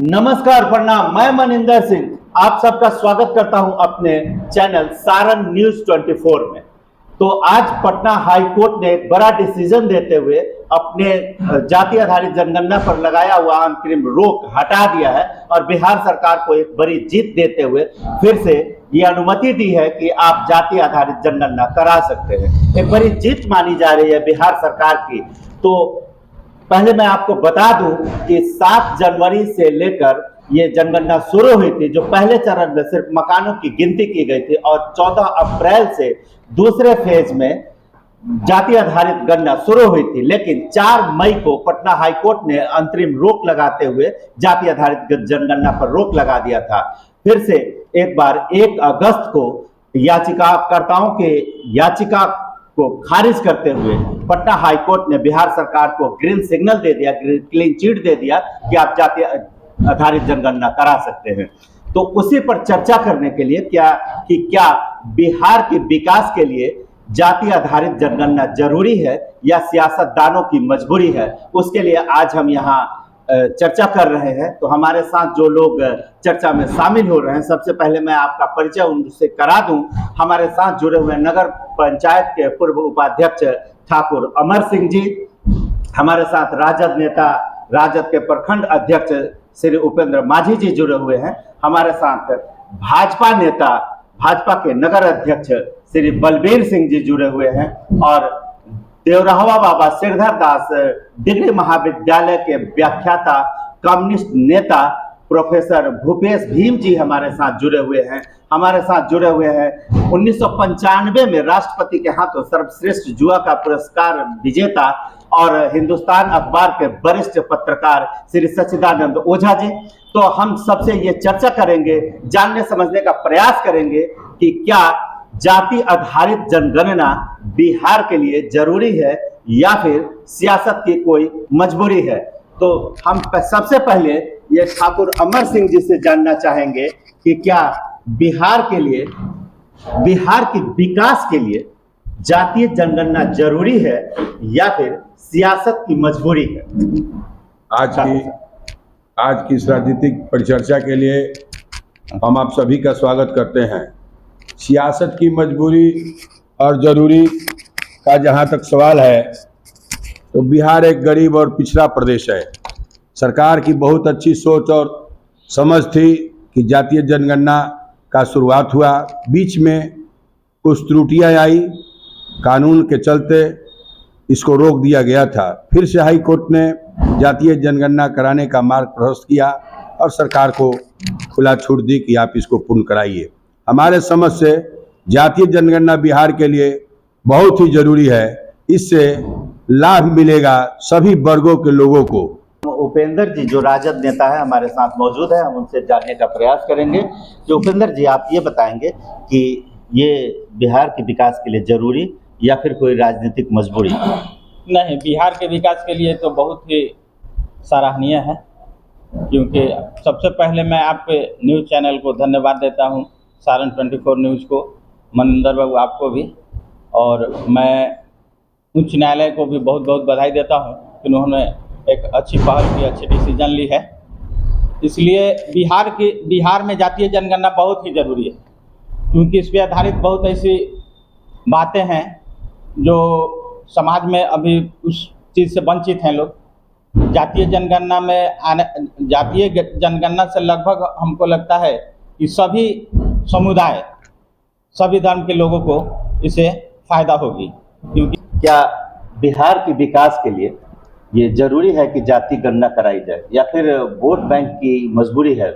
नमस्कार, प्रणाम। मैं मनिंदर सिंह आप सबका स्वागत करता हूं अपने चैनल सारण न्यूज 24 में। तो आज पटना हाई कोर्ट ने एक बड़ा डिसीजन देते हुए अपने जाति आधारित जनगणना पर लगाया हुआ अंतरिम रोक हटा दिया है और बिहार सरकार को एक बड़ी जीत देते हुए फिर से ये अनुमति दी है कि आप जाति आधारित जनगणना करा सकते हैं। एक बड़ी जीत मानी जा रही है बिहार सरकार की। तो पहले मैं आपको बता दूं कि 7 जनवरी से लेकर ये जनगणना शुरू हुई थी, जो पहले चरण में सिर्फ मकानों की गिनती की गई थी, और 14 अप्रैल से दूसरे फेज में जाति आधारित गणना शुरू हुई थी। लेकिन 4 मई को पटना हाईकोर्ट ने अंतरिम रोक लगाते हुए जाति आधारित जनगणना पर रोक लगा दिया था। फिर से एक बार 1 अगस्त को याचिकाकर्ताओं के याचिका को खारिज करते हुए पटना हाईकोर्ट ने बिहार सरकार को ग्रीन सिग्नल दे दिया, क्लीन चिट दे दिया कि आप जाति आधारित जनगणना करा सकते हैं। तो उसी पर चर्चा करने के लिए क्या बिहार के विकास के लिए जाति आधारित जनगणना जरूरी है या सियासतदानों की मजबूरी है, उसके लिए आज हम यहाँ चर्चा कर रहे हैं। तो हमारे साथ जो लोग चर्चा में शामिल हो रहे हैं, सबसे पहले मैं आपका परिचय उनसे करा दूं। हमारे साथ जुड़े हुए नगर पंचायत के पूर्व उपाध्यक्ष ठाकुर अमर सिंह जी, हमारे साथ राजद नेता, राजद के प्रखंड अध्यक्ष श्री उपेंद्र माझी जी जुड़े हुए हैं, हमारे साथ भाजपा नेता, भाजपा के नगर अध्यक्ष श्री बलबीर सिंह जी जुड़े हुए हैं, और देवरहवा बाबा श्रीधर दास डिग्री महाविद्यालय के व्याख्याता, कम्युनिस्ट नेता प्रोफेसर भूपेश भीम जी हमारे साथ जुड़े हुए हैं। हमारे साथ जुड़े हुए हैं 1995 में राष्ट्रपति के हाथों सर्वश्रेष्ठ जुआ का पुरस्कार विजेता और हिंदुस्तान अखबार के वरिष्ठ पत्रकार श्री सच्चिदानंद ओझा जी। तो हम सबसे ये चर्चा करेंगे, जानने समझने का प्रयास करेंगे कि क्या जाति आधारित जनगणना बिहार के लिए जरूरी है या फिर सियासत की कोई मजबूरी है। तो हम सबसे पहले ये ठाकुर अमर सिंह जी से जानना चाहेंगे कि क्या बिहार के लिए, बिहार के विकास के लिए जातीय जनगणना जरूरी है या फिर सियासत की मजबूरी है। आज की इस राजनीतिक परिचर्चा के लिए हम आप सभी का स्वागत करते हैं। सियासत की मजबूरी और ज़रूरी का जहाँ तक सवाल है, तो बिहार एक गरीब और पिछड़ा प्रदेश है। सरकार की बहुत अच्छी सोच और समझ थी कि जातीय जनगणना का शुरुआत हुआ, बीच में कुछ त्रुटियां आई, कानून के चलते इसको रोक दिया गया था। फिर से हाई कोर्ट ने जातीय जनगणना कराने का मार्ग प्रशस्त किया और सरकार को खुला छूट दी कि आप इसको पूर्ण कराइए। हमारे समझ से जातीय जनगणना बिहार के लिए बहुत ही जरूरी है। इससे लाभ मिलेगा सभी वर्गों के लोगों को। उपेंद्र जी जो राजद नेता है हमारे साथ मौजूद है, हम उनसे जानने का प्रयास करेंगे। जो उपेंद्र जी, आप ये बताएंगे कि ये बिहार के विकास के लिए जरूरी या फिर कोई राजनीतिक मजबूरी? नहीं, बिहार के विकास के लिए तो बहुत ही सराहनीय है, क्योंकि सबसे पहले मैं आपके न्यूज़ चैनल को धन्यवाद देता हूं, सारण 24 न्यूज़ को, मनिंदर बाबू आपको भी, और मैं उच्च न्यायालय को भी बहुत बहुत बधाई देता हूं कि उन्होंने एक अच्छी पहल की, अच्छी डिसीजन ली है। इसलिए बिहार में जातीय जनगणना बहुत ही ज़रूरी है, क्योंकि इस पर आधारित बहुत ऐसी बातें हैं जो समाज में अभी उस चीज़ से वंचित हैं लोग। जातीय जनगणना से लगभग हमको लगता है कि सभी समुदाय, सभी धर्म के लोगों को इससे फायदा होगी। क्योंकि क्या बिहार के विकास के लिए ये जरूरी है कि जाति गणना कराई जाए या फिर वोट बैंक की मजबूरी है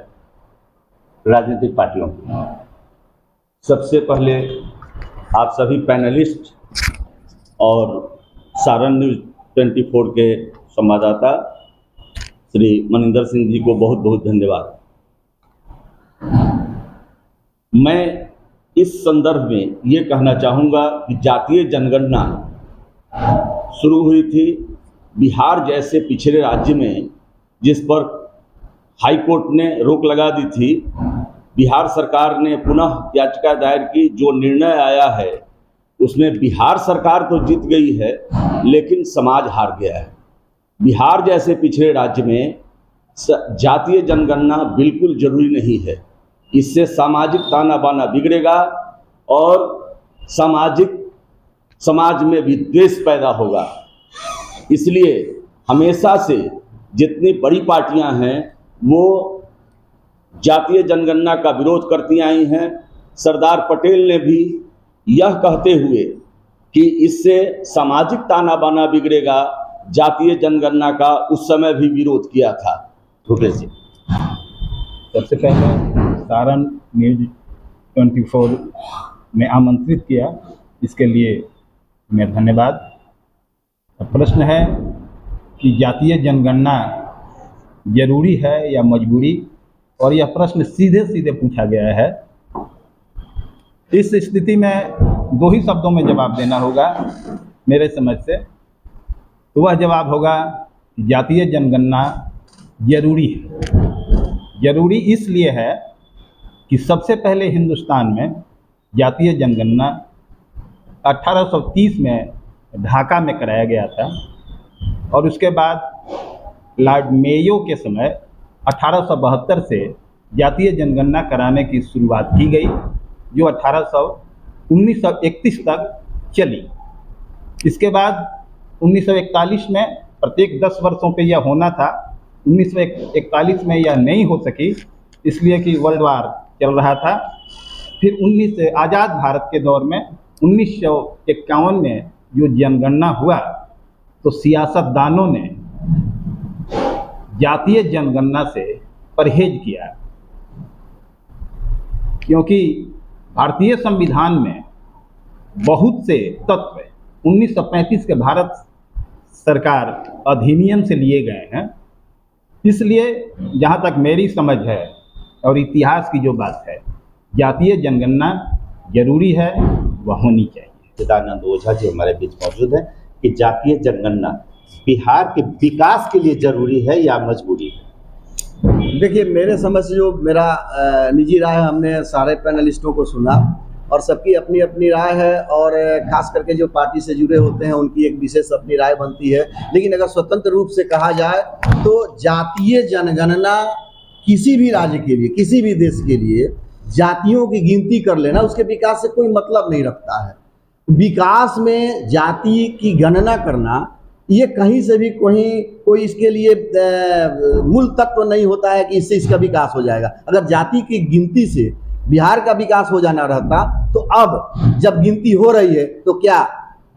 राजनीतिक पार्टियों की? सबसे पहले आप सभी पैनलिस्ट और सारण न्यूज़ 24 के संवाददाता श्री मनिंदर सिंह जी को बहुत बहुत धन्यवाद। मैं इस संदर्भ में ये कहना चाहूँगा कि जातीय जनगणना शुरू हुई थी बिहार जैसे पिछड़े राज्य में, जिस पर हाई कोर्ट ने रोक लगा दी थी। बिहार सरकार ने पुनः याचिका दायर की। जो निर्णय आया है उसमें बिहार सरकार तो जीत गई है, लेकिन समाज हार गया है। बिहार जैसे पिछड़े राज्य में जातीय जनगणना बिल्कुल जरूरी नहीं है। इससे सामाजिक ताना बाना बिगड़ेगा और समाज में भी द्वेष पैदा होगा। इसलिए हमेशा से जितनी बड़ी पार्टियां हैं वो जातीय जनगणना का विरोध करती आई हैं। सरदार पटेल ने भी यह कहते हुए कि इससे सामाजिक ताना बाना बिगड़ेगा, जातीय जनगणना का उस समय भी विरोध किया था। भूपेश जी, सबसे पहले सारण न्यूज 24 में आमंत्रित किया, इसके लिए मेरा धन्यवाद। प्रश्न है कि जातीय जनगणना जरूरी है या मजबूरी, और यह प्रश्न सीधे सीधे पूछा गया है। इस स्थिति में दो ही शब्दों में जवाब देना होगा मेरे समझ से। तो वह जवाब होगा कि जातीय जनगणना जरूरी है। जरूरी इसलिए है कि सबसे पहले हिंदुस्तान में जातीय जनगणना 1830 में ढाका में कराया गया था, और उसके बाद लॉर्ड मेयो के समय 1872 से जातीय जनगणना कराने की शुरुआत की गई, जो 1931 तक चली। इसके बाद 1941 में प्रत्येक 10 वर्षों पे यह होना था। 1941 में यह नहीं हो सकी, इसलिए कि वर्ल्ड वार चल रहा था। फिर आज़ाद भारत के दौर में 1951 में जो जनगणना हुआ, तो सियासतदानों ने जातीय जनगणना से परहेज किया, क्योंकि भारतीय संविधान में बहुत से तत्व 1935 के भारत सरकार अधिनियम से लिए गए हैं। इसलिए जहाँ तक मेरी समझ है और इतिहास की जो बात है, जातीय जनगणना जरूरी है, वह होनी चाहिए। सच्चिदानंद ओझा जी हमारे बीच मौजूद हैं कि जातीय जनगणना बिहार के विकास के लिए जरूरी है या मजबूरी है? देखिए, मेरे समझ से जो मेरा निजी राय है, हमने सारे पैनलिस्टों को सुना और सबकी अपनी अपनी राय है, और खास करके जो पार्टी से जुड़े होते हैं उनकी एक विशेष अपनी राय बनती है। लेकिन अगर स्वतंत्र रूप से कहा जाए तो जातीय जनगणना किसी भी राज्य के लिए, किसी भी देश के लिए जातियों की गिनती कर लेना उसके विकास से कोई मतलब नहीं रखता है। विकास में जाति की गणना करना ये कहीं से भी कोई इसके लिए मूल तत्व नहीं होता है कि इससे इसका विकास हो जाएगा। अगर जाति की गिनती से बिहार का विकास हो जाना रहता तो अब जब गिनती हो रही है तो क्या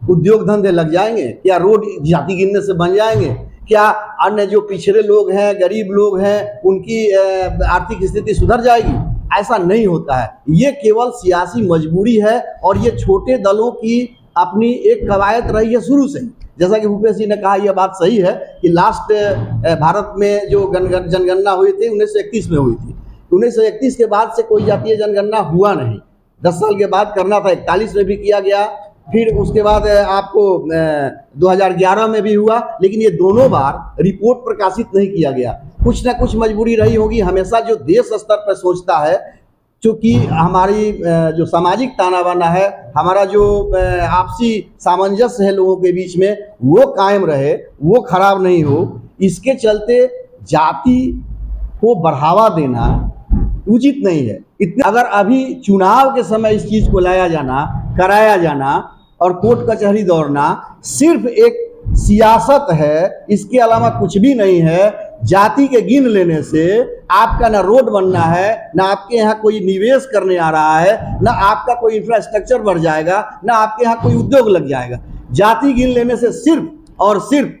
उद्योग धंधे लग जाएंगे? क्या रोड जाति गिनने से बन जाएंगे? क्या अन्य जो पिछड़े लोग हैं, गरीब लोग हैं, उनकी आर्थिक स्थिति सुधर जाएगी? ऐसा नहीं होता है। ये केवल सियासी मजबूरी है, और ये छोटे दलों की अपनी एक कवायद रही है शुरू से। जैसा कि भूपेश जी ने कहा, यह बात सही है कि लास्ट भारत में जो जनगणना हुई थी 1931 में हुई थी। 1931 के बाद से कोई जातीय जनगणना हुआ नहीं। 10 साल के बाद करना था, 41 में भी किया गया, फिर उसके बाद आपको 2011 में भी हुआ, लेकिन ये दोनों बार रिपोर्ट प्रकाशित नहीं किया गया। कुछ ना कुछ मजबूरी रही होगी। हमेशा जो देश स्तर पर सोचता है, चूँकि हमारी जो सामाजिक ताना बाना है, हमारा जो आपसी सामंजस्य है लोगों के बीच में, वो कायम रहे, वो खराब नहीं हो, इसके चलते जाति को बढ़ावा देना उचित नहीं है। इतना अगर अभी चुनाव के समय इस चीज़ को लाया जाना, कराया जाना और कोर्ट कचहरी दौड़ना सिर्फ एक सियासत है, इसके अलावा कुछ भी नहीं है। जाति के गिन लेने से आपका ना रोड बनना है, ना आपके यहाँ कोई निवेश करने आ रहा है, ना आपका कोई इंफ्रास्ट्रक्चर बढ़ जाएगा, ना आपके यहाँ कोई उद्योग लग जाएगा। जाति गिन लेने से सिर्फ और सिर्फ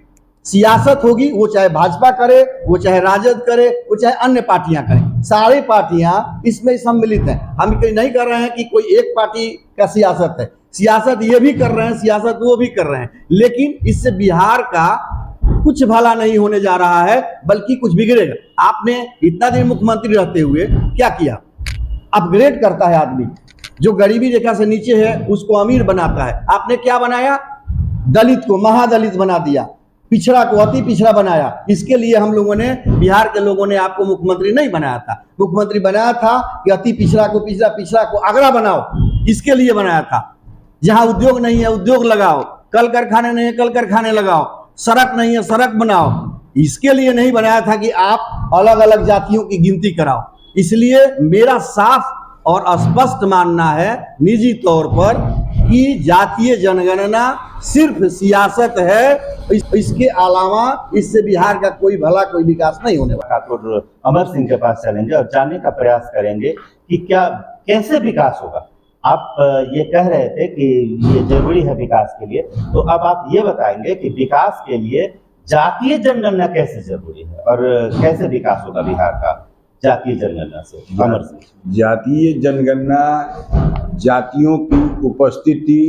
सियासत होगी, वो चाहे भाजपा करे, वो चाहे राजद करे, वो चाहे अन्य पार्टियां करें। सारी पार्टियां इसमें सम्मिलित हैं। हम नहीं कर रहे हैं कि कोई एक पार्टी का सियासत है। सियासत ये भी कर रहे हैं, सियासत वो भी कर रहे हैं, लेकिन इससे बिहार का कुछ भला नहीं होने जा रहा है, बल्कि कुछ बिगड़ेगा। आपने इतना दिन मुख्यमंत्री रहते हुए क्या किया? अपग्रेड करता है आदमी, जो गरीबी रेखा से नीचे है उसको अमीर बनाता है। आपने क्या बनाया? दलित को महादलित बना दिया, पिछड़ा को अति पिछड़ा बनाया। इसके लिए हम लोगों ने, बिहार के लोगों ने आपको मुख्यमंत्री नहीं बनाया था। मुख्यमंत्री बनाया था कि अति पिछड़ा को पिछड़ा, पिछड़ा को अगड़ा बनाओ, इसके लिए बनाया था। जहां उद्योग नहीं है उद्योग लगाओ, कल कारखाने नहीं है कल कारखाने लगाओ, सड़क नहीं है सड़क बनाओ, इसके लिए नहीं बनाया था कि आप अलग अलग जातियों की गिनती कराओ। इसलिए मेरा साफ और स्पष्ट मानना है निजी तौर पर कि जातीय जनगणना सिर्फ सियासत है, इसके अलावा इससे बिहार का कोई भला कोई विकास नहीं होने वाला। ठाकुर अमर सिंह के पास चलेंगे और जानने का प्रयास करेंगे कि क्या कैसे विकास होगा। आप ये कह रहे थे कि ये जरूरी है विकास के लिए, तो अब आप ये बताएंगे कि विकास के लिए जातीय जनगणना कैसे जरूरी है और कैसे विकास होगा बिहार का जातीय जनगणना से। अमर सिंह। जातीय जनगणना जातियों की उपस्थिति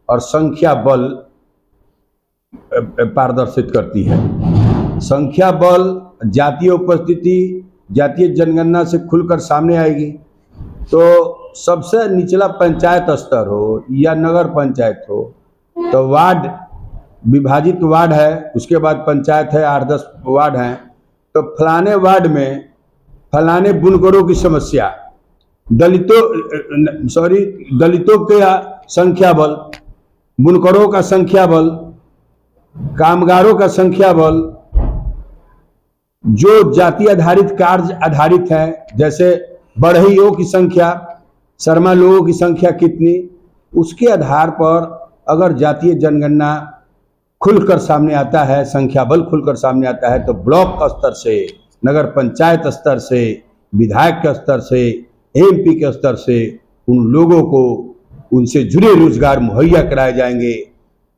और संख्या बल पारदर्शित करती है। संख्या बल जातीय उपस्थिति जातीय जनगणना से खुलकर सामने आएगी। तो सबसे निचला पंचायत स्तर हो या नगर पंचायत हो, तो वार्ड विभाजित वार्ड है, उसके बाद पंचायत है, 8-10 वार्ड हैं, तो फलाने वार्ड में फलाने बुनकरों की समस्या, दलितों का संख्या बल, बुनकरों का संख्या बल, कामगारों का संख्या बल, जो जाति आधारित कार्य आधारित है, जैसे बढ़इयों की संख्या, शर्मा लोगों की संख्या कितनी, उसके आधार पर अगर जातीय जनगणना खुलकर सामने आता है, संख्या बल खुलकर सामने आता है, तो ब्लॉक स्तर से, नगर पंचायत स्तर से, विधायक के स्तर से, एमपी के स्तर से उन लोगों को उनसे जुड़े रोजगार मुहैया कराए जाएंगे,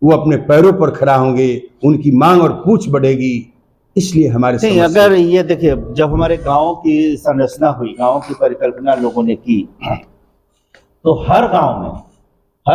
वो अपने पैरों पर खड़ा होंगे, उनकी मांग और पूछ बढ़ेगी। इसलिए हमारे नहीं, अगर ये देखिए, जब हमारे गांव की संरचना हुई, गांव की परिकल्पना लोगों ने की, तो हर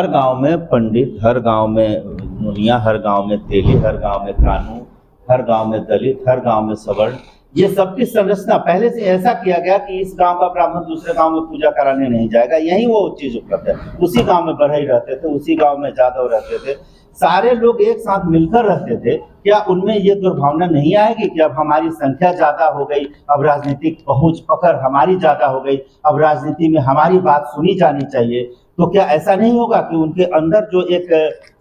गांव में पंडित, हर गांव में मुनिया, हर गांव में तेली, हर गांव में कानू, हर गांव में दलित, हर गांव में सवर्ण, ये सबकी संरचना पहले से ऐसा किया गया कि इस गांव का ब्राह्मण दूसरे गांव में पूजा कराने नहीं जाएगा, यही वो चीज उपलब्ध है। उसी गांव में बढ़ई रहते थे, उसी गांव में जादव रहते थे, सारे लोग एक साथ मिलकर रहते थे। क्या उनमें ये दुर्भावना नहीं आएगी कि अब हमारी संख्या ज्यादा हो गई, अब राजनीतिक पहुंच पकड़ हमारी ज्यादा हो गई, अब राजनीति में हमारी बात सुनी जानी चाहिए, तो क्या ऐसा नहीं होगा कि उनके अंदर जो एक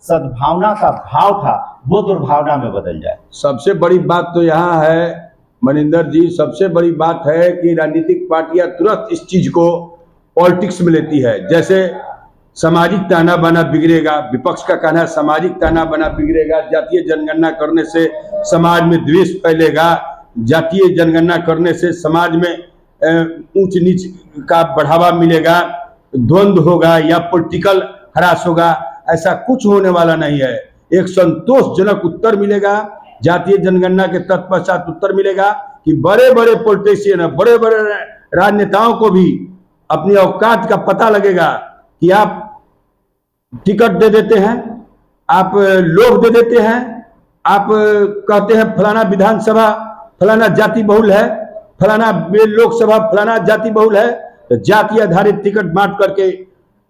सद्भावना का भाव था वो दुर्भावना में बदल जाए? सबसे बड़ी बात तो यहाँ है मनिंदर जी, सबसे बड़ी बात है कि राजनीतिक पार्टियां तुरंत इस चीज को पॉलिटिक्स में लेती है। जैसे सामाजिक ताना बाना बिगड़ेगा, विपक्ष का कहना है सामाजिक ताना बाना बिगड़ेगा, जातीय जनगणना करने से समाज में द्वेष फैलेगा, जातीय जनगणना करने से समाज में ऊंच नीच का बढ़ावा मिलेगा, द्वंद्व होगा या पॉलिटिकल हरास होगा। ऐसा कुछ होने वाला नहीं है। एक संतोषजनक उत्तर मिलेगा, जातीय जनगणना के तत्पश्चात उत्तर मिलेगा कि बड़े बड़े पॉलिटिशियन, बड़े बड़े राजनेताओं को भी अपनी औकात का पता लगेगा कि आप टिकट दे देते हैं, आप लोग दे देते हैं, आप कहते हैं फलाना विधानसभा फलाना जाति बहुल है, फलाना लोकसभा फलाना जाति बहुल है, तो जाति आधारित टिकट बांट करके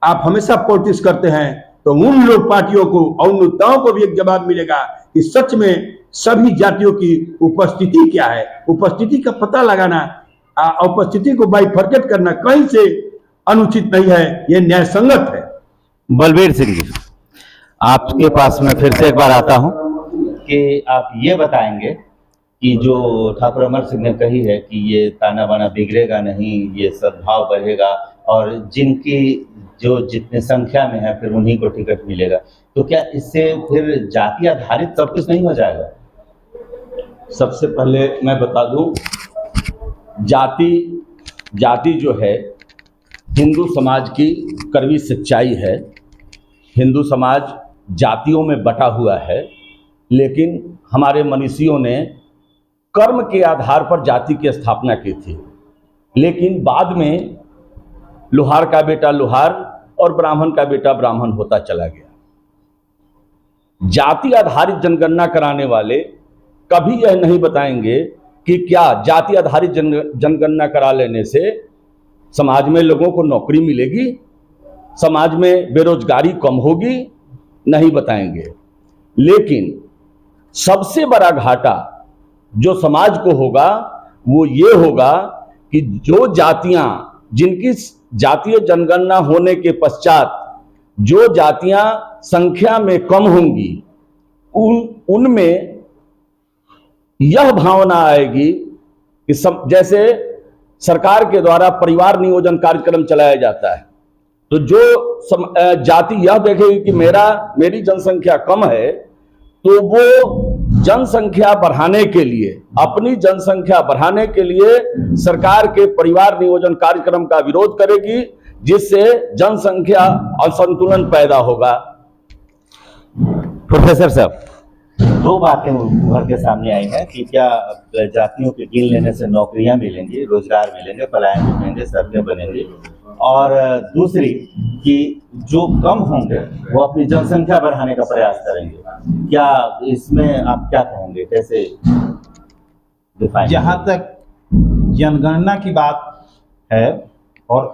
आप हमेशा पॉलिटिक्स करते हैं। तो उन लोग पार्टियों को और उन नेताओं को भी एक जवाब मिलेगा कि सच में सभी जातियों की उपस्थिति क्या है। उपस्थिति का पता लगाना, उपस्थिति को बाइफरकेट करना कहीं से अनुचित नहीं है, यह न्याय संगत है। बलबीर सिंह जी, आपके पास में फिर से एक बार आता हूं कि आप ये बताएंगे कि जो ठाकुर अमर सिंह ने कही है कि ये ताना बाना बिगड़ेगा नहीं, ये सद्भाव बढ़ेगा और जिनकी जो जितने संख्या में है फिर उन्हीं को टिकट मिलेगा, तो क्या इससे फिर जाति आधारित सब कुछ नहीं हो जाएगा? सबसे पहले मैं बता दूं, जाति जो है हिंदू समाज की कड़वी सच्चाई है। हिंदू समाज जातियों में बटा हुआ है, लेकिन हमारे मनीषियों ने कर्म के आधार पर जाति की स्थापना की थी। लेकिन बाद में लोहार का बेटा लोहार और ब्राह्मण का बेटा ब्राह्मण होता चला गया। जाति आधारित जनगणना कराने वाले कभी यह नहीं बताएंगे कि क्या जाति आधारित जनगणना करा लेने से समाज में लोगों को नौकरी मिलेगी, समाज में बेरोजगारी कम होगी, नहीं बताएंगे। लेकिन सबसे बड़ा घाटा जो समाज को होगा वो ये होगा कि जो जातियां, जिनकी जातीय जनगणना होने के पश्चात जो जातियां संख्या में कम होंगी, उनमें यह भावना आएगी कि जैसे सरकार के द्वारा परिवार नियोजन कार्यक्रम चलाया जाता है, तो जो जाति यह देखेगी कि मेरी जनसंख्या कम है, तो वो जनसंख्या बढ़ाने के लिए, अपनी जनसंख्या बढ़ाने के लिए सरकार के परिवार नियोजन कार्यक्रम का विरोध करेगी, जिससे जनसंख्या असंतुलन पैदा होगा। प्रोफेसर साहब, दो बातें उभर के सामने आई हैं कि क्या जातियों के गिन लेने से नौकरियां मिलेंगी, रोजगार मिलेंगे, पलायन रुकेंगे, सड़कें बनेंगी, और दूसरी कि जो कम होंगे वो अपनी जनसंख्या बढ़ाने का प्रयास करेंगे। क्या इसमें आप क्या कहेंगे, कैसे डिफाइन? जहाँ तक जनगणना की बात है, और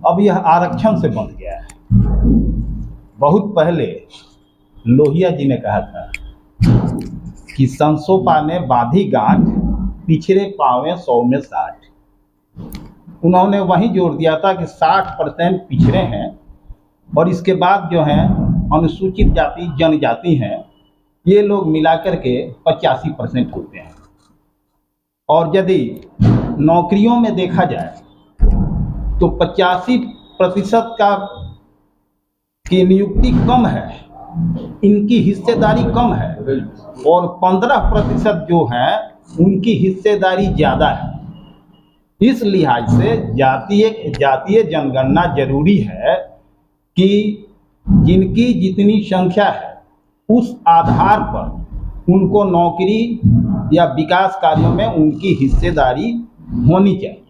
अब यह आरक्षण से बंध गया है। बहुत पहले लोहिया जी ने कहा था कि संसोपा ने बांधी गांठ, पिछड़े पावे 100 में 60। उन्होंने वही जोर दिया था कि 60% पिछड़े हैं, और इसके बाद जो हैं अनुसूचित जाति, जनजाति हैं, ये लोग मिलाकर के 85% होते हैं। और यदि नौकरियों में देखा जाए तो 85% की नियुक्ति कम है, इनकी हिस्सेदारी कम है, और 15% जो है उनकी हिस्सेदारी ज़्यादा है। इस लिहाज से जातीय जनगणना जरूरी है कि जिनकी जितनी संख्या है उस आधार पर उनको नौकरी या विकास कार्यों में उनकी हिस्सेदारी होनी चाहिए।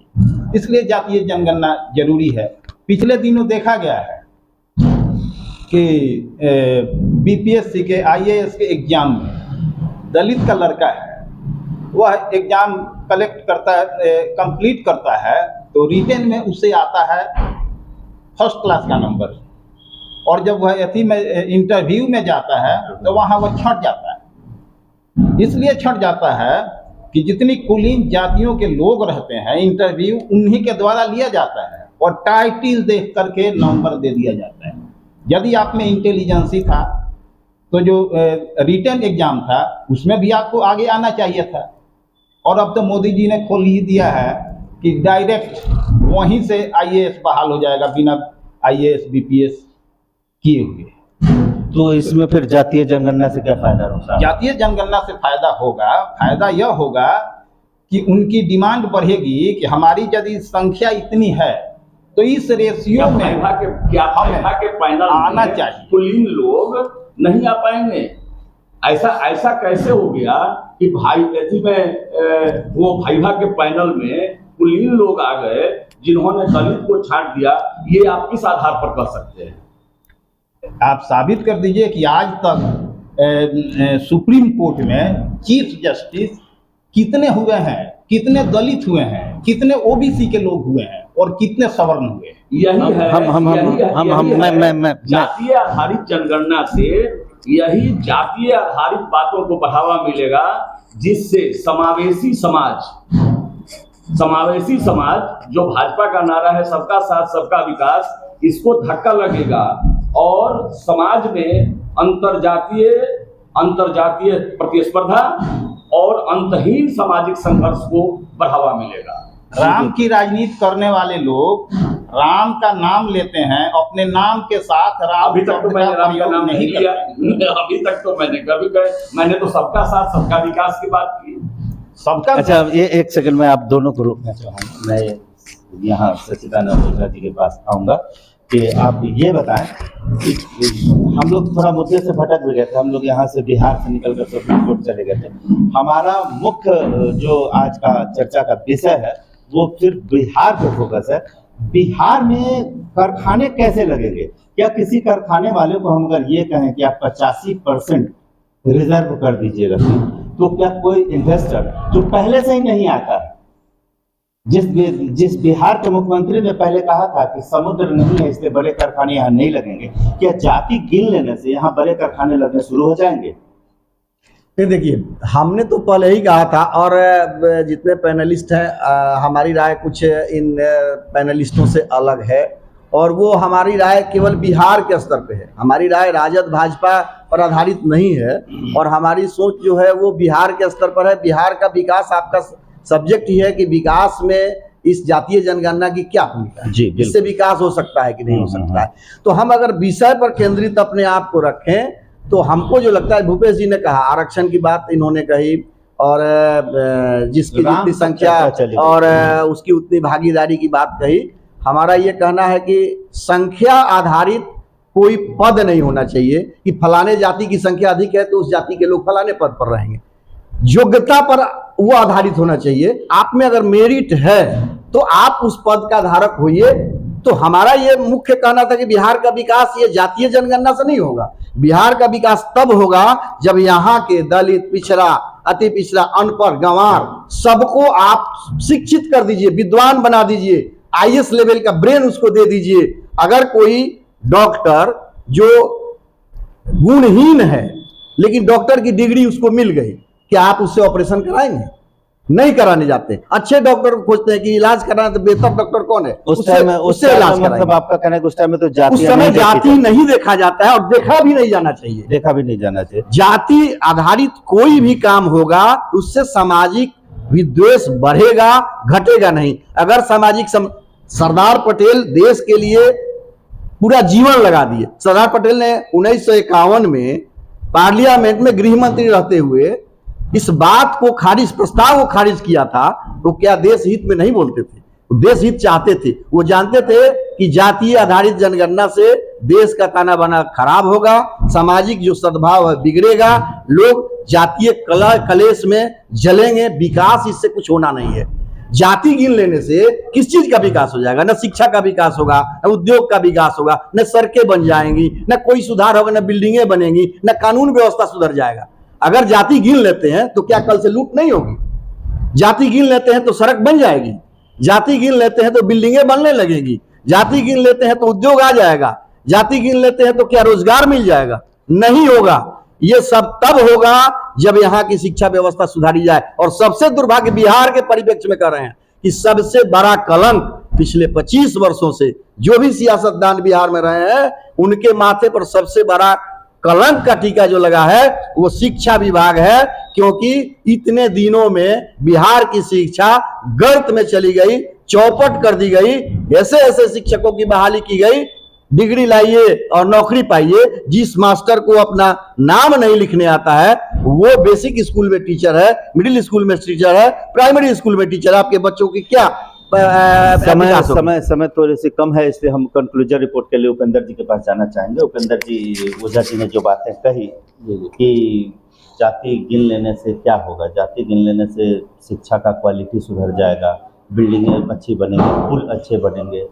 इसलिए जातीय जनगणना जरूरी है। पिछले दिनों देखा गया है कि बीपीएससी के आईएएस के एग्जाम में दलित का लड़का है, वह एग्जाम कंप्लीट करता है, तो रिटेन में उससे आता है फर्स्ट क्लास का नंबर, और जब वह इंटरव्यू में जाता है तो वहाँ वह छट जाता है। इसलिए छट जाता है कि जितनी कुलीन जातियों के लोग रहते हैं, इंटरव्यू उन्हीं के द्वारा लिया जाता है, और टाइटल देख करके नंबर दे दिया जाता है। यदि आप में इंटेलिजेंसी था तो जो रिटन एग्जाम था उसमें भी आपको आगे आना चाहिए था। और अब तो मोदी जी ने खोल ही दिया है कि डायरेक्ट वहीं से आईएएस बहाल हो जाएगा, बिना आईएएस बीपीएस किए हुए। तो इसमें फिर जातीय जनगणना से क्या फायदा होगा? जातीय जनगणना से फायदा यह होगा कि उनकी डिमांड बढ़ेगी कि हमारी यदि संख्या इतनी है तो इस रेशियो में के पैनल आना चाहिए। कुलीन लोग नहीं आ पाएंगे। ऐसा कैसे हो गया कि वो भाईभा के पैनल में कुलीन लोग आ गए जिन्होंने दलित को छांट दिया? ये आप किस आधार पर कह सकते हैं? आप साबित कर दीजिए कि आज तक सुप्रीम कोर्ट में चीफ जस्टिस कितने हुए हैं, कितने दलित हुए हैं, कितने ओबीसी के लोग हुए हैं, और कितने सवर्ण हुए। यही है जातीय आधारित जनगणना से यही जातीय आधारित बातों को बढ़ावा मिलेगा, जिससे समावेशी समाज जो भाजपा का नारा है सबका साथ सबका विकास, इसको धक्का लगेगा और समाज में अंतरजातीय प्रतिस्पर्धा और अंतहीन सामाजिक संघर्ष को बढ़ावा मिलेगा। राम की राजनीति करने वाले लोग राम का नाम लेते हैं, अपने नाम के साथ राम अभी तक तो मैंने राम का नाम नहीं लिया। अभी तक तो मैंने तो सबका साथ सबका विकास की बात की। सबका अच्छा, ये एक सेकंड में आप दोनों को रोकना चाहूँगा। मैं यहाँ सच्चिदानंद ओझा जी के पास आऊँगा कि आप ये बताएं कि हम लोग थोड़ा मुद्दे से भटक भी गए थे। हम लोग यहाँ से बिहार से निकल कर सुप्रीम कोर्ट चले गए थे। हमारा मुख्य जो आज का चर्चा का विषय है वो सिर्फ बिहार पे फोकस है। बिहार में कारखाने कैसे लगेंगे? क्या किसी कारखाने वाले को हम अगर ये कहें कि आप 85% रिजर्व कर दीजिएगा, तो क्या कोई इन्वेस्टर जो पहले से ही नहीं आता है, जिस बिहार के मुख्यमंत्री ने पहले कहा था कि समुद्र नहीं है इसलिए बड़े कारखाने यहाँ नहीं लगेंगे, क्या जाति गिन लेने से यहाँ बड़े कारखाने लगने शुरू हो जाएंगे? देखिए, हमने तो पहले ही कहा था, और जितने पैनलिस्ट हैं हमारी राय कुछ इन पैनलिस्टों से अलग है, और वो हमारी राय केवल बिहार के स्तर पे है। हमारी राय राजद भाजपा पर आधारित नहीं है और हमारी सोच जो है वो बिहार के स्तर पर है। बिहार का विकास, आपका सब्जेक्ट ही है कि विकास में इस जातीय जनगणना की क्या भूमिका है, जी, बिल्कुल। इससे विकास हो सकता है कि नहीं हो सकता है। तो हम अगर विषय पर केंद्रित अपने आप को रखें तो हमको जो लगता है, भूपेश जी ने कहा आरक्षण की बात इन्होंने कही और जिसकी राम जितनी तक संख्या चर्चा चली गई। और उसकी उतनी भागीदारी की बात कही। हमारा ये कहना है कि संख्या आधारित कोई पद नहीं होना चाहिए कि फलाने जाति की संख्या अधिक है तो उस जाति के लोग फलाने पद पर रहेंगे। योग्यता पर वो आधारित होना चाहिए। आप में अगर मेरिट है तो आप उस पद का धारक होइए। तो हमारा ये मुख्य कहना था कि बिहार का विकास ये जातीय जनगणना से नहीं होगा। बिहार का विकास तब होगा जब यहाँ के दलित, पिछड़ा, अति पिछड़ा, अनपढ़, गंवार सबको आप शिक्षित कर दीजिए, विद्वान बना दीजिए, आईएएस लेवल का ब्रेन उसको दे दीजिए। अगर कोई डॉक्टर जो गुणहीन है लेकिन डॉक्टर की डिग्री उसको मिल गई, क्या आप उससे ऑपरेशन कराएंगे? नहीं कराने जाते। अच्छे डॉक्टर को खोजते हैं कि इलाज कराना, तो बेहतर डॉक्टर कौन है उस टाइम में उससे इलाज मतलब कराएंगे। आपका कहना है कि उस टाइम में तो जाति उस समय जाति नहीं देखा जाता है और देखा भी नहीं जाना चाहिए। देखा भी नहीं जाना चाहिए। जाति आधारित कोई भी काम होगा उससे सामाजिक विद्वेष बढ़ेगा, घटेगा नहीं। अगर सरदार पटेल देश के लिए पूरा जीवन लगा दिए। सरदार पटेल ने 1951 में पार्लियामेंट में गृह मंत्री रहते हुए इस बात को खारिज, प्रस्ताव को खारिज किया था। तो क्या देश हित में नहीं बोलते थे? वो देश हित चाहते थे। वो जानते थे कि जातीय आधारित जनगणना से देश का ताना बाना खराब होगा, सामाजिक जो सद्भाव है बिगड़ेगा, लोग जातीय कलेश में जलेंगे, विकास इससे कुछ होना नहीं है। जाति गिन लेने से किस चीज का विकास हो जाएगा? न शिक्षा का विकास होगा, न उद्योग का विकास होगा, न सड़कें बन जाएंगी, न कोई सुधार होगा, न बिल्डिंगें बनेंगी, न कानून व्यवस्था सुधर जाएगा। अगर जाति गिन लेते हैं तो क्या कल से लूट नहीं होगी? जाति गिन लेते हैं तो सड़क बन जाएगी, जाति गिन लेते हैं तो बिल्डिंगें बनने लगेगी, जाति गिन लेते हैं तो उद्योग आ जाएगा, जाति गिन लेते हैं तो क्या रोजगार मिल जाएगा? नहीं होगा। ये सब तब होगा जब यहाँ की शिक्षा व्यवस्था सुधारी जाए। और सबसे दुर्भाग्य बिहार के परिप्रेक्ष्य में कर रहे हैं कि सबसे बड़ा कलंक पिछले 25 वर्षों से जो भी सियासतदान बिहार में रहे हैं उनके माथे पर सबसे बड़ा कलंक का टीका जो लगा है वो शिक्षा विभाग है। क्योंकि इतने दिनों में बिहार की शिक्षा गर्त में चली गई, चौपट कर दी गई। ऐसे ऐसे शिक्षकों की बहाली की गई, डिग्री लाइए और नौकरी पाइए। जिस मास्टर को अपना नाम नहीं लिखने आता है वो बेसिक स्कूल में टीचर है, मिडिल स्कूल में टीचर है, प्राइमरी स्कूल में टीचर है। आपके बच्चों की क्या समय थोड़ी सी कम है, इसलिए हम कंक्लूजन रिपोर्ट के लिए उपेंद्र जी के पास जाना चाहेंगे। उपेंद्र जी, ओझा जी ने जो बातें कही कि जाति गिन लेने से क्या होगा, जाति गिन लेने से शिक्षा का क्वालिटी सुधर जाएगा, बिल्डिंगें अच्छी बनेंगी, पुल अच्छे बनेंगे,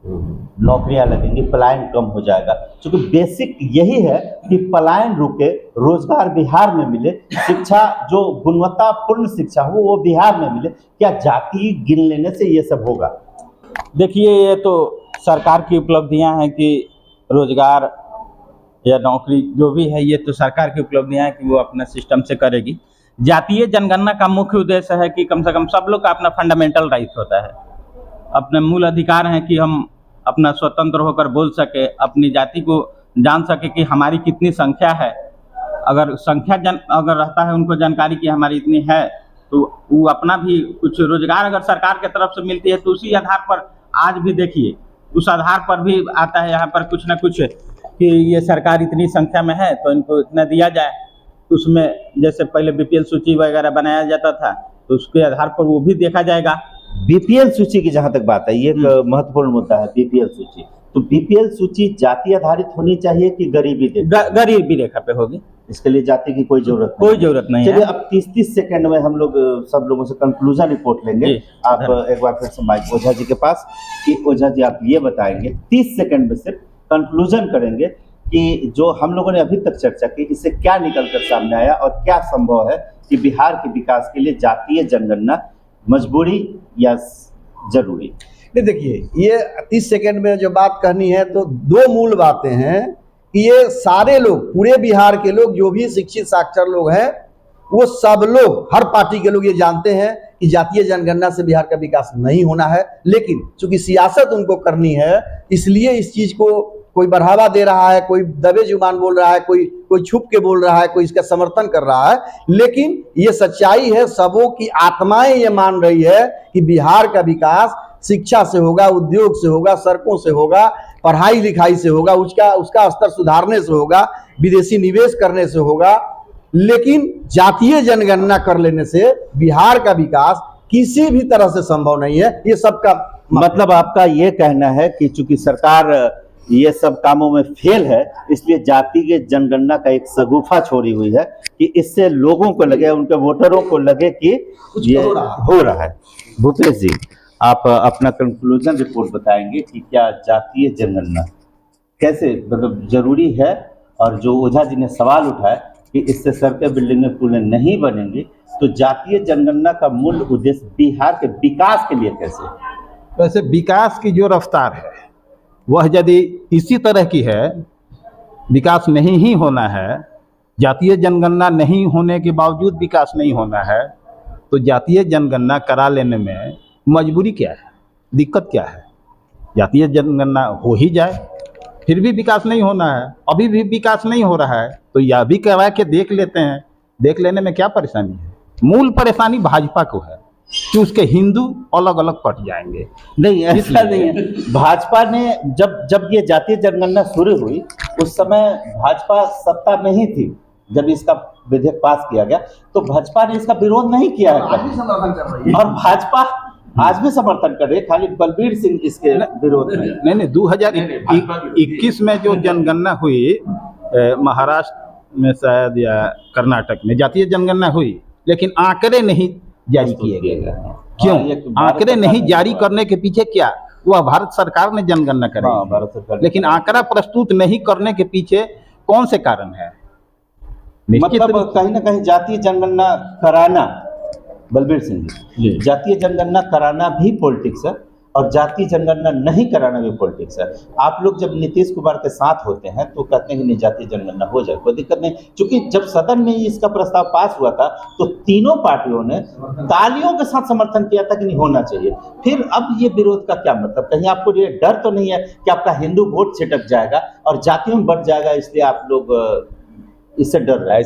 नौकरियां लगेंगी, पलायन कम हो जाएगा। क्योंकि बेसिक यही है कि पलायन रुके, रोजगार बिहार में मिले, शिक्षा जो गुणवत्तापूर्ण शिक्षा हो वो बिहार में मिले। क्या जाति गिन लेने से ये सब होगा? देखिए, ये तो सरकार की उपलब्धियां हैं कि रोजगार या नौकरी जो भी है ये तो सरकार की उपलब्धियां हैं कि वो अपना सिस्टम से करेगी। जातीय जनगणना का मुख्य उद्देश्य है कि कम से कम सब लोग का अपना फंडामेंटल राइट होता है, अपने मूल अधिकार हैं कि हम अपना स्वतंत्र होकर बोल सके, अपनी जाति को जान सके कि हमारी कितनी संख्या है। अगर संख्या अगर रहता है उनको जानकारी कि हमारी इतनी है तो वो अपना भी कुछ रोजगार अगर सरकार की तरफ से मिलती है तो उसी आधार पर आज भी देखिए उस आधार पर भी आता है यहाँ पर कुछ ना कुछ कि ये सरकार इतनी संख्या में है तो इनको इतना दिया जाए। उसमें जैसे पहले बीपीएल सूची वगैरह बनाया जाता था तो उसके आधार पर वो भी देखा जाएगा। बीपीएल सूची की जहां तक बात है, ये एक महत्वपूर्ण मुद्दा है। बीपीएल सूची, तो बीपीएल सूची जाति आधारित होनी चाहिए कि गरीबी गरीबी रेखा पे होगी? इसके लिए जाति की कोई जरूरत नहीं है। चलिए, अब 30 सेकंड में हम लोग सब लोगों से कंक्लूजन रिपोर्ट लेंगे। आप एक बार फिर से माइक ओझा जी के पास कि ओझा जी आप ये बताएंगे 30 सेकंड में सिर्फ कंक्लूजन करेंगे कि जो हम लोगों ने अभी तक चर्चा की इससे क्या निकल कर सामने आया और क्या संभव है कि बिहार के विकास के लिए जातीय जनगणना मजबूरी या जरूरी? नहीं, देखिए, ये 30 सेकंड में जो बात कहनी है तो दो मूल बातें हैं कि ये सारे लोग, पूरे बिहार के लोग, जो भी शिक्षित साक्षर लोग हैं, वो सब लोग, हर पार्टी के लोग ये जानते हैं कि जातीय जनगणना से बिहार का विकास नहीं होना है, लेकिन चूंकि सियासत उनको करनी है इसलिए इस चीज को कोई बढ़ावा दे रहा है, कोई दबे जुबान बोल रहा है, कोई छुप के बोल रहा है, कोई इसका समर्थन कर रहा है। लेकिन ये सच्चाई है, सबों की आत्माएं ये मान रही है कि बिहार का विकास शिक्षा से होगा, उद्योग से होगा, सड़कों से होगा, पढ़ाई लिखाई से होगा, उसका स्तर सुधारने से होगा, विदेशी निवेश करने से होगा। लेकिन जातीय जनगणना कर लेने से बिहार का विकास किसी भी तरह से संभव नहीं है। ये सबका मतलब आपका ये कहना है कि चूंकि सरकार ये सब कामों में फेल है, इसलिए जातीय जनगणना का एक शगुफा छोड़ी हुई है कि इससे लोगों को लगे, उनके वोटरों को लगे कि कुछ ये हो रहा है। भूपेश जी, आप अपना कंक्लूजन रिपोर्ट बताएंगे कि क्या जातीय जनगणना कैसे मतलब जरूरी है, और जो ओझा जी ने सवाल उठाया कि इससे सड़कें, बिल्डिंगें, पुलें नहीं बनेंगी, तो जातीय जनगणना का मूल उद्देश्य बिहार के विकास के लिए कैसे? वैसे विकास की जो रफ्तार है वह यदि इसी तरह की है, विकास नहीं ही होना है, जातीय जनगणना नहीं होने के बावजूद विकास नहीं होना है, तो जातीय जनगणना करा लेने में मजबूरी क्या है, दिक्कत क्या है? जातीय जनगणना हो ही जाए, फिर भी विकास नहीं होना है, अभी भी विकास नहीं हो रहा है, तो यह भी करा के देख लेते हैं। देख लेने में क्या परेशानी है? मूल परेशानी भाजपा को है कि उसके हिंदू अलग अलग कट जाएंगे। नहीं, ऐसा नहीं है। भाजपा ने जब ये जातीय जनगणना शुरू हुई उस समय भाजपा सत्ता में ही थी। जब इसका विधेयक पास किया गया तो भाजपा ने इसका विरोध नहीं किया है, और भाजपा आज भी समर्थन कर रही है, खाली बलबीर सिंह इसके विरोध में। नहीं 2021 में जो जनगणना हुई महाराष्ट्र में शायद या कर्नाटक में जातीय जनगणना हुई, लेकिन आंकड़े नहीं जारी किए गए। क्यों? आंकड़े नहीं जारी करने के पीछे क्या? वह भारत सरकार ने जनगणना हाँ, कराई, भारत सरकार। लेकिन आंकड़ा प्रस्तुत नहीं करने के पीछे कौन से कारण है? निश्चित मतलब कहीं ना कहीं जातीय जनगणना कराना, बलबीर सिंह जी, जातीय जनगणना कराना भी पॉलिटिक्स है और जातीय जनगणना नहीं कराना भी पॉलिटिक्स है। आप लोग जब नीतीश कुमार के साथ होते हैं तो कहते हैं कि नहीं, जातीय जनगणना हो जाए, कोई दिक्कत नहीं। क्योंकि जब सदन में इसका प्रस्ताव पास हुआ था तो तीनों पार्टियों ने तालियों के साथ समर्थन किया था कि नहीं, होना चाहिए। फिर अब ये विरोध का क्या मतलब? कहीं आपको ये डर तो नहीं है कि आपका हिंदू वोट छिटक जाएगा और जातियों में बढ़ जाएगा, इसलिए आप लोग इससे डर रहे हैं?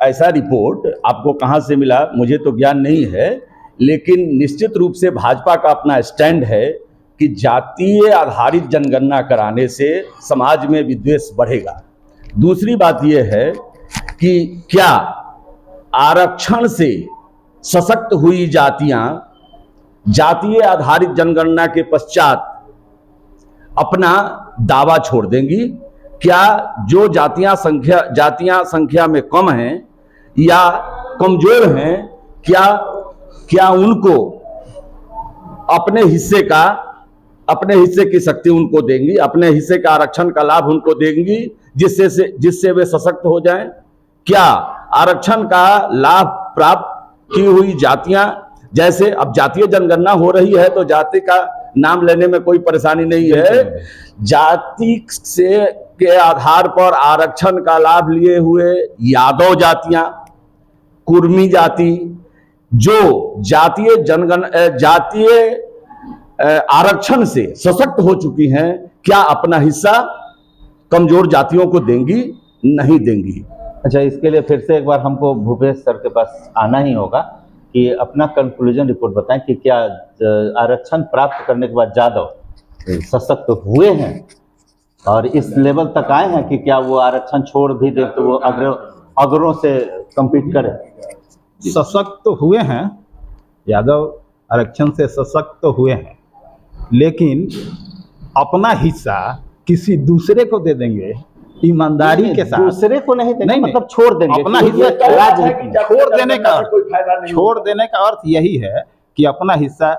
ऐसा रिपोर्ट आपको कहाँ से मिला मुझे तो ज्ञान नहीं है, लेकिन निश्चित रूप से भाजपा का अपना स्टैंड है कि जातीय आधारित जनगणना कराने से समाज में विद्वेष बढ़ेगा। दूसरी बात यह है कि क्या आरक्षण से सशक्त हुई जातियां जातीय आधारित जनगणना के पश्चात अपना दावा छोड़ देंगी? क्या जो जातियां संख्या में कम हैं या कमजोर हैं, क्या उनको अपने हिस्से की शक्ति उनको देंगी, अपने हिस्से का आरक्षण का लाभ उनको देंगी, जिससे वे सशक्त हो जाएं? क्या आरक्षण का लाभ प्राप्त की हुई जातियां, जैसे अब जातीय जनगणना हो रही है तो जाति का नाम लेने में कोई परेशानी नहीं है, जाति से के आधार पर आरक्षण का लाभ लिए हुए यादव जातियां, कुर्मी जाति, जो जातीय आरक्षण से सशक्त हो चुकी हैं, क्या अपना हिस्सा कमजोर जातियों को देंगी? नहीं देंगी। अच्छा, इसके लिए फिर से एक बार हमको भूपेश सर के पास आना ही होगा कि अपना कंक्लूजन रिपोर्ट बताएं कि क्या आरक्षण प्राप्त करने के बाद यादव सशक्त हुए हैं और इस लेवल तक आए हैं कि क्या वो आरक्षण छोड़ भी दे तो वो अग्रों से कम्पीट करें? सशक्त हुए हैं, यादव आरक्षण से सशक्त हुए हैं, लेकिन अपना हिस्सा किसी दूसरे को दे देंगे ईमानदारी के साथ। दूसरे को नहीं देंगे, नहीं, मतलब छोड़ देंगे अपना कि हिस्सा छोड़ देने का अर्थ यही है कि अपना हिस्सा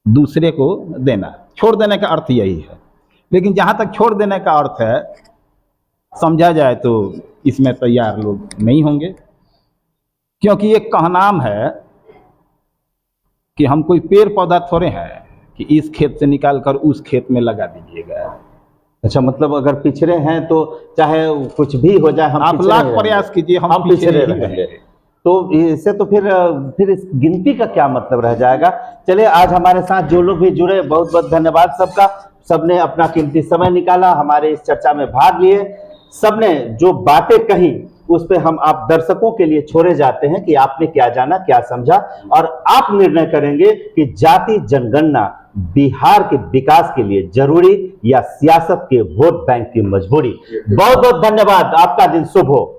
दूसरे को देना, छोड़ देने का अर्थ यही है। लेकिन जहाँ तक छोड़ देने का अर्थ है समझा जाए तो इसमें तैयार लोग नहीं होंगे, क्योंकि एक कहनाम है कि हम कोई पेड़ पौधा थोड़े हैं कि इस खेत से निकाल कर उस खेत में लगा दीजिएगा। अच्छा, मतलब अगर पिछड़े हैं तो चाहे कुछ भी हो जाए, हम आप पिछड़े लाख रहेंगे। प्रयास कीजिए, हम पिछड़े ही रहेंगे। तो इससे तो फिर इस गिनती का क्या मतलब रह जाएगा। चलिए, आज हमारे साथ जो लोग भी जुड़े, बहुत बहुत धन्यवाद सबका। सबने अपना कीमती समय निकाला, हमारे इस चर्चा में भाग लिए। सबने जो बातें कही उस पे हम आप दर्शकों के लिए छोड़े जाते हैं कि आपने क्या जाना, क्या समझा, और आप निर्णय करेंगे कि जाति जनगणना बिहार के विकास के लिए जरूरी या सियासत के वोट बैंक की मजबूरी। बहुत बहुत धन्यवाद, आपका दिन शुभ हो।